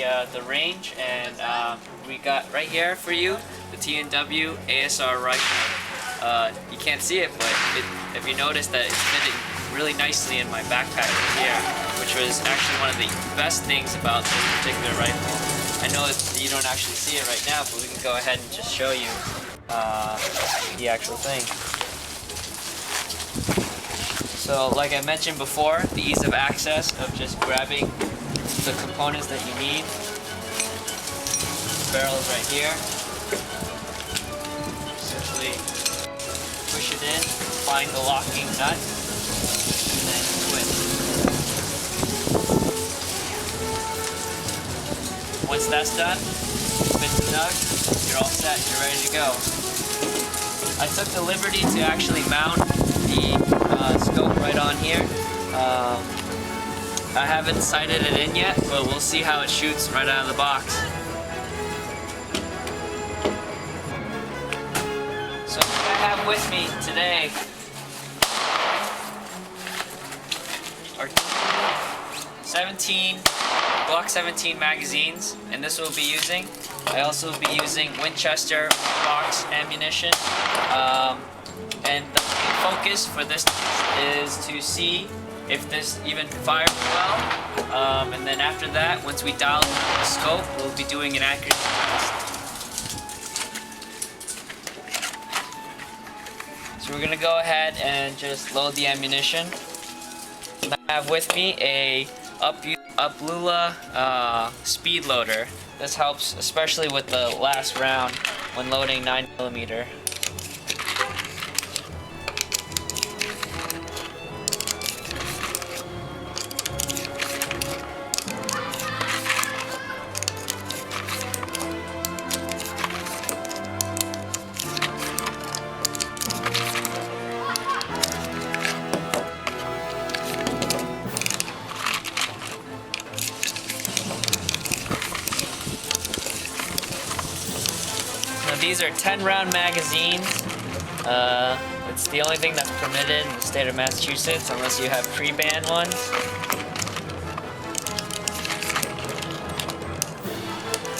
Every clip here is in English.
the range, and we got right here for you the TNW ASR rifle. You can't see it, but if you notice that it's fitting really nicely in my backpack right here, which was actually one of the best things about this particular rifle. I know you don't actually see it right now, but we can go ahead and just show you the actual thing. So like I mentioned before, the ease of access of just grabbing the components that you need. The barrel is right here. Simply push it in, find the locking nut, and then twist. Once that's done, fit the nut, you're all set, you're ready to go. I took the liberty to actually mount the scope right on here. I haven't sighted it in yet, but we'll see how it shoots right out of the box. So what I have with me today are 17 Glock 17 magazines, and this will be using. I also will be using Winchester box ammunition, and the focus for this is to see if this even fires well, and then after that, once we dial the scope, we'll be doing an accuracy test. So we're gonna go ahead and just load the ammunition. I have with me a Uplula speed loader. This helps especially with the last round when loading 9mm. These are 10-round magazines. It's the only thing that's permitted in the state of Massachusetts unless you have pre-ban ones.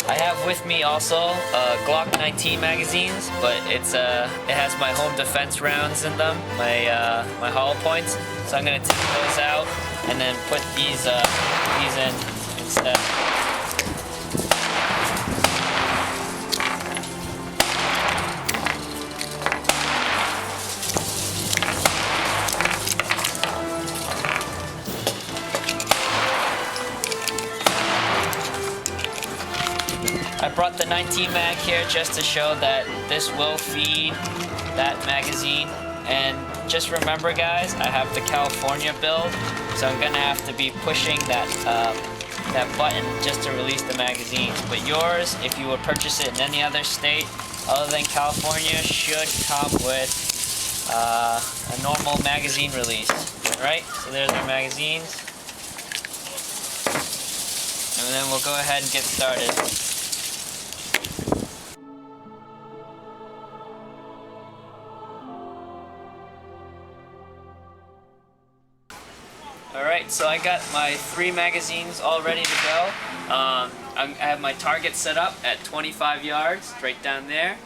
I have with me also Glock 19 magazines, but it has my home defense rounds in them, my hollow points. So I'm gonna take those out and then put these in instead. I brought the 19 mag here just to show that this will feed that magazine. And just remember guys, I have the California build, so I'm gonna have to be pushing that button just to release the magazines. But yours, if you would purchase it in any other state other than California, should come with a normal magazine release. Alright, so there's our magazines. And then we'll go ahead and get started. Alright, so I got my 3 magazines all ready to go. I have my target set up at 25 yards, right down there.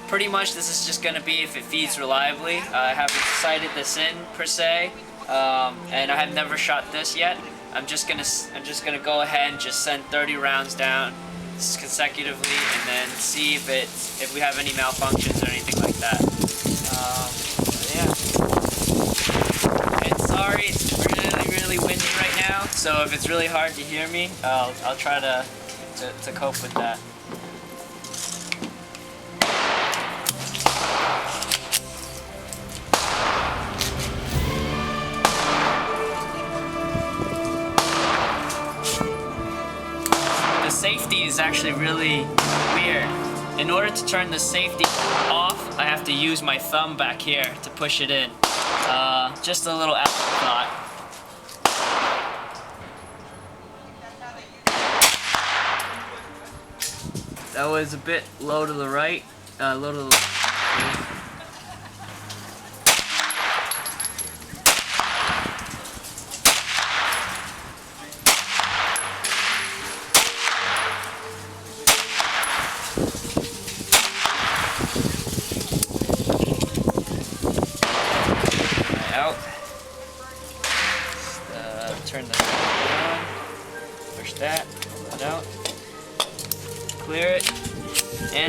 Pretty much this is just going to be if it feeds reliably. I haven't sighted this in per se, and I have never shot this yet. I'm just gonna go ahead and just send 30 rounds down consecutively, and then see if we have any malfunctions or anything like that. Yeah. And sorry, it's really windy right now, so if it's really hard to hear me, I'll try to cope with that. The safety is actually really weird. In order to turn the safety off, I have to use my thumb back here to push it in. Just a little afterthought. That was a bit low to the right, low to the left.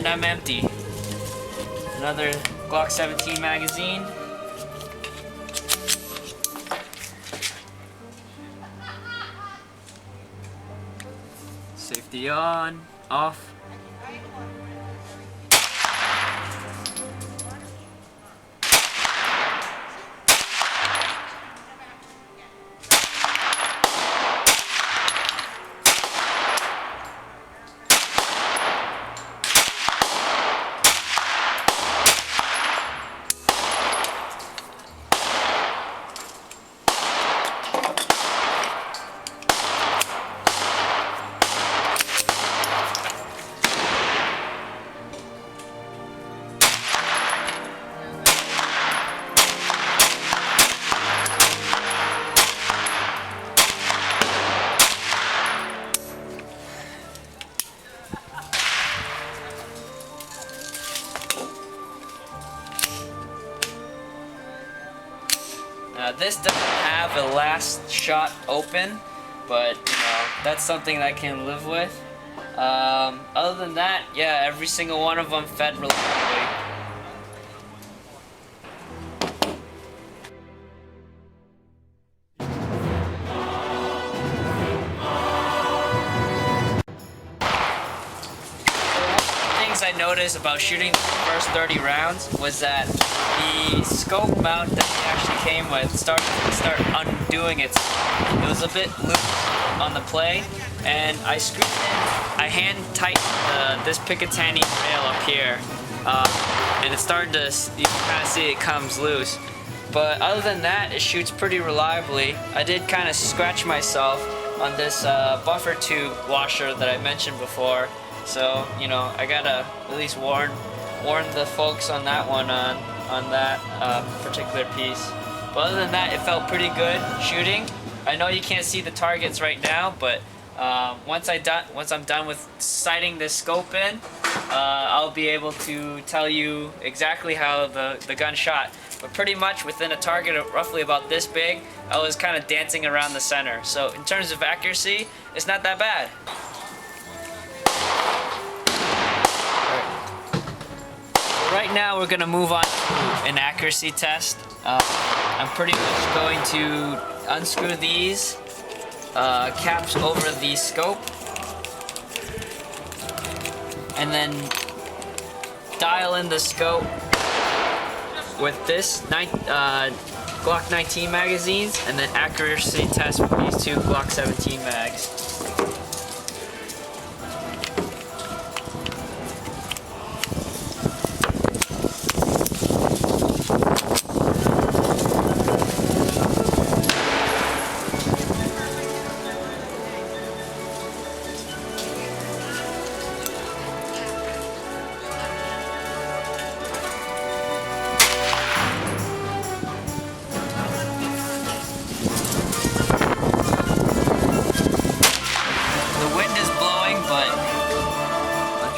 I'm empty. Another Glock 17 magazine. Safety on, off. This doesn't have a last shot open, but you know, that's something that I can live with. Other than that, yeah, every single one of them fed reliably. I noticed about shooting the first 30 rounds was that the scope mount that it actually came with started undoing it. It was a bit loose on the play, and I hand tightened this Picatinny rail up here, and it's starting to, you can kind of see it comes loose. But other than that, it shoots pretty reliably. I did kind of scratch myself on this buffer tube washer that I mentioned before. So, you know, I gotta at least warn the folks on that one on that particular piece. But other than that, it felt pretty good shooting. I know you can't see the targets right now, but once I'm done with sighting this scope in, I'll be able to tell you exactly how the gun shot. But pretty much within a target of roughly about this big, I was kind of dancing around the center. So in terms of accuracy, it's not that bad. Right now we're going to move on to an accuracy test. I'm pretty much going to unscrew these caps over the scope and then dial in the scope with this Glock 19 magazines, and then accuracy test with these two Glock 17 mags.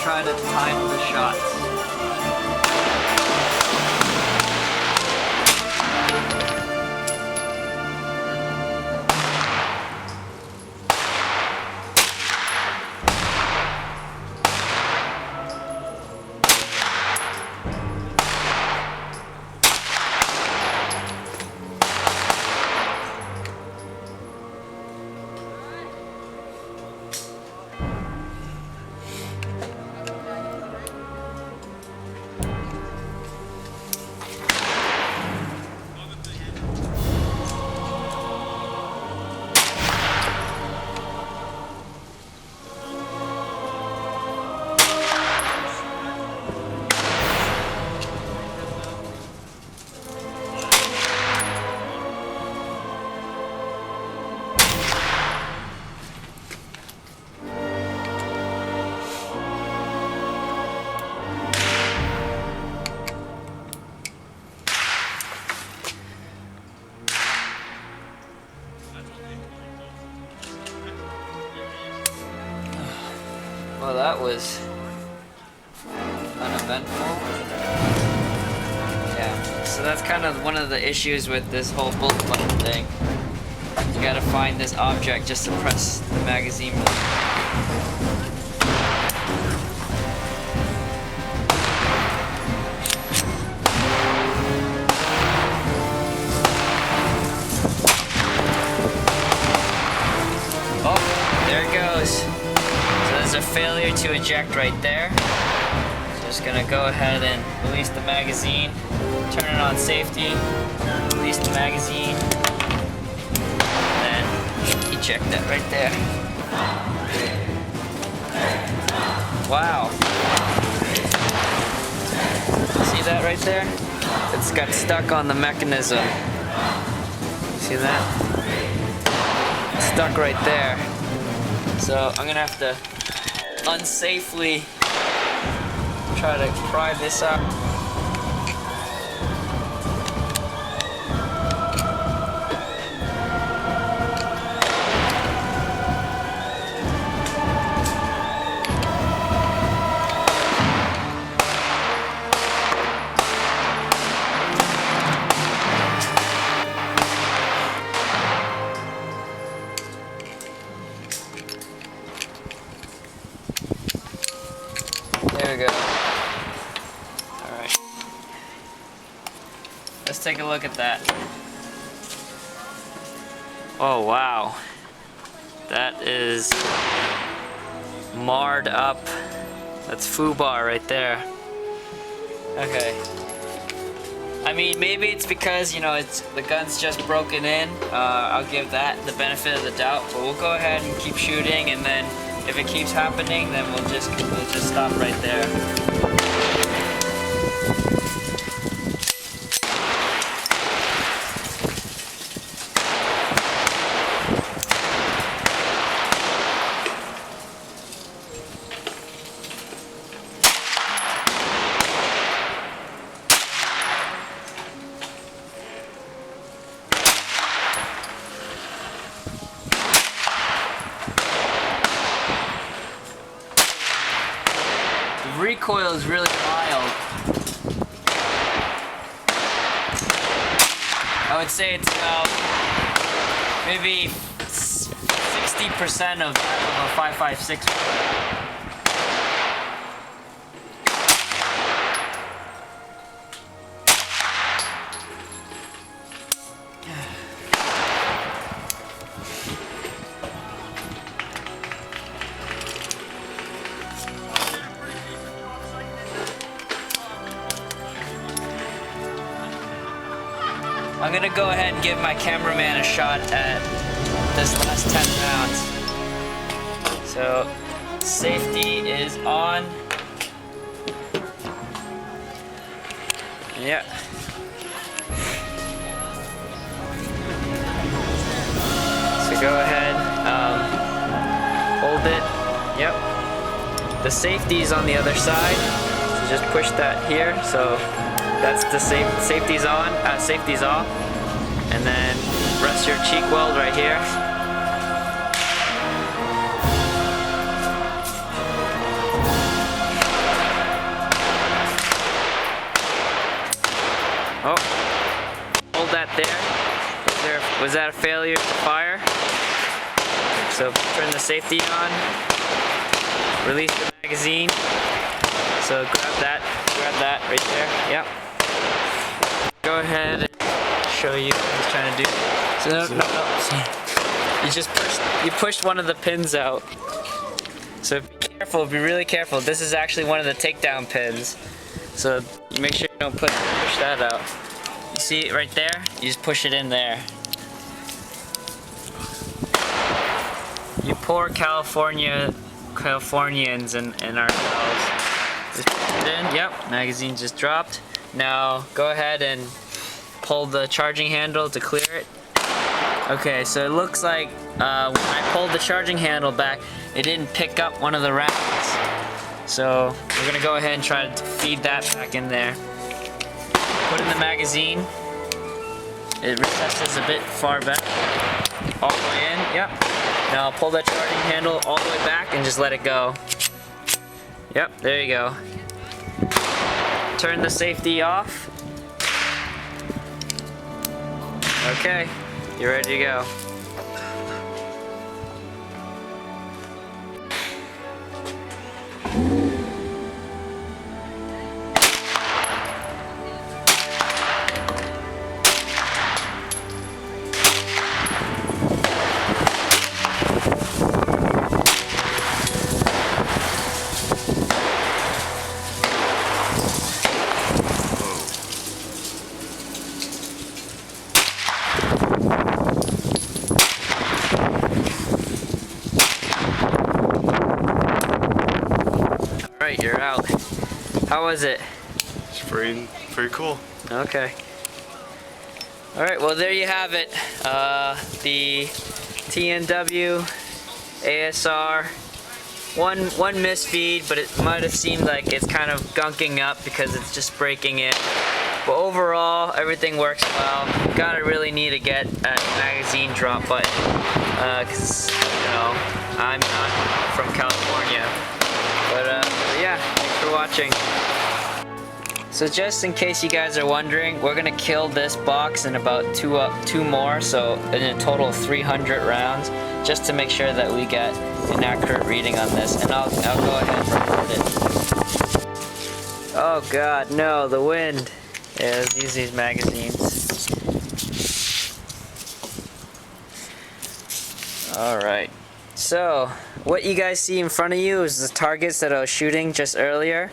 Try to time the shots. Well, that was uneventful. Yeah, so that's kind of one of the issues with this whole bullet button thing. You gotta find this object just to press the magazine button. eject right there. So just gonna go ahead and release the magazine, turn it on safety, release the magazine, and then eject that right there. Wow. See that right there? It's got stuck on the mechanism. See that? It's stuck right there. So I'm gonna have to unsafely try to pry this up. There we go. Alright. Let's take a look at that. Oh wow. That is marred up. That's foobar right there. Okay. I mean, maybe it's because, you know, the gun's just broken in. I'll give that the benefit of the doubt, but we'll go ahead and keep shooting, and then if it keeps happening, then we'll just stop right there. The recoil is really mild. I would say it's about maybe 60% of a 5.56. I'm gonna go ahead and give my cameraman a shot at this last 10 rounds. So, safety is on. Yeah. So go ahead, hold it. Yep. The safety's on the other side. So just push that here. So that's the safety's on, safety's off. And then rest your cheek weld right here. Oh, hold that there. Was that a failure to fire? So turn the safety on. Release the magazine. So grab that right there. Yep. Go ahead and show you what he's trying to do. So no. You pushed one of the pins out. So be careful, be really careful. This is actually one of the takedown pins. So make sure you don't push that out. You see it right there? You just push it in there. You poor Californians and ourselves. Just put it in. Yep, magazine just dropped. Now go ahead and pull the charging handle to clear it. Okay, so it looks like when I pulled the charging handle back, it didn't pick up one of the rounds. So we're gonna go ahead and try to feed that back in there. Put in the magazine. It recesses a bit far back. All the way in, yep. Now pull that charging handle all the way back and just let it go. Yep, there you go. Turn the safety off. Okay, you're ready to go. Alright, you're out. How was it? It's pretty cool. Okay. Alright, well there you have it. The TNW ASR. One misfeed, but it might have seemed like it's kind of gunking up because it's just breaking in. But overall, everything works well. Gotta really need to get a magazine drop button, cause you know I'm not from California. But yeah, thanks for watching. So just in case you guys are wondering, we're gonna kill this box in about two more, so in a total of 300 rounds, just to make sure that we get an accurate reading on this. And I'll go ahead and record it. Oh God, no, the wind. Yeah, let's use these magazines. Alright, so what you guys see in front of you is the targets that I was shooting just earlier.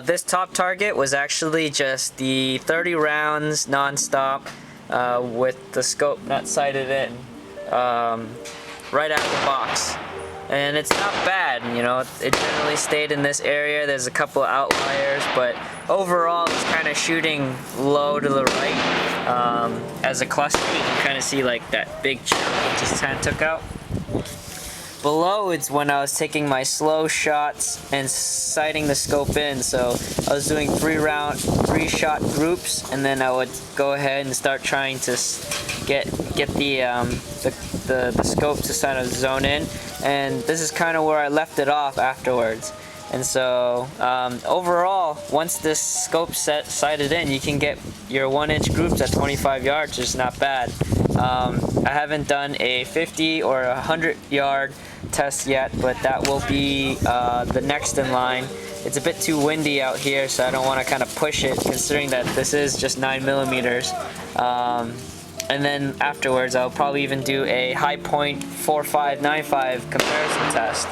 This top target was actually just the 30 rounds non-stop with the scope not sighted in right out of the box. And it's not bad, you know, it generally stayed in this area. There's a couple of outliers, but overall it's kind of shooting low to the right. As a cluster, you can kind of see like that big chunk that just kind of took out. Below, it's when I was taking my slow shots and sighting the scope in. So I was doing 3-shot groups, and then I would go ahead and start trying to get the scope to kind of zone in. And this is kind of where I left it off afterwards. And so overall, once this scope's sighted in, you can get your 1-inch groups at 25 yards, which is not bad. I haven't done a 50 or a 100-yard test yet, but that will be the next in line. It's a bit too windy out here, so I don't want to kind of push it, considering that this is just 9mm. And then afterwards, I'll probably even do a high point 4595 comparison test.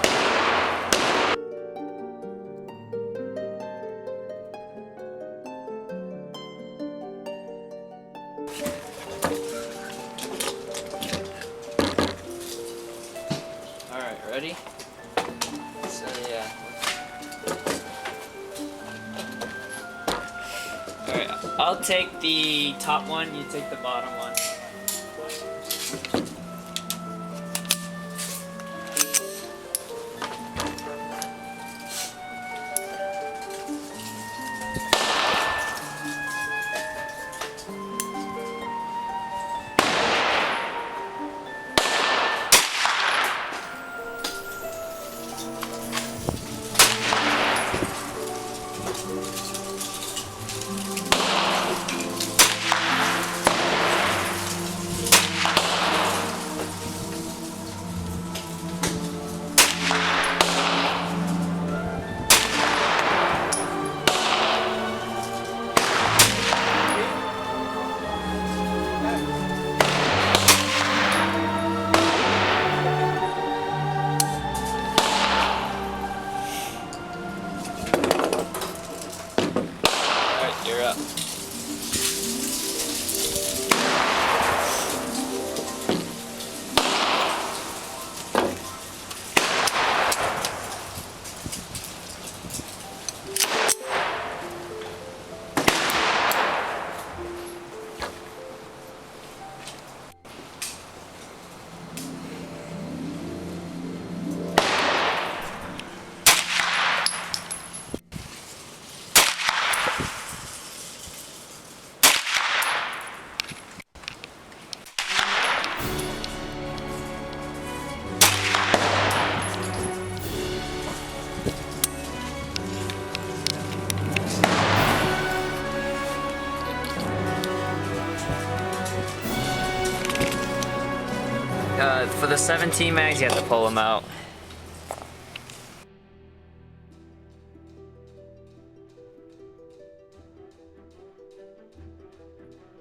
Alright, ready? So yeah. Alright, I'll take the top one, you take the bottom one. You're up. For the 17 mags, you have to pull them out.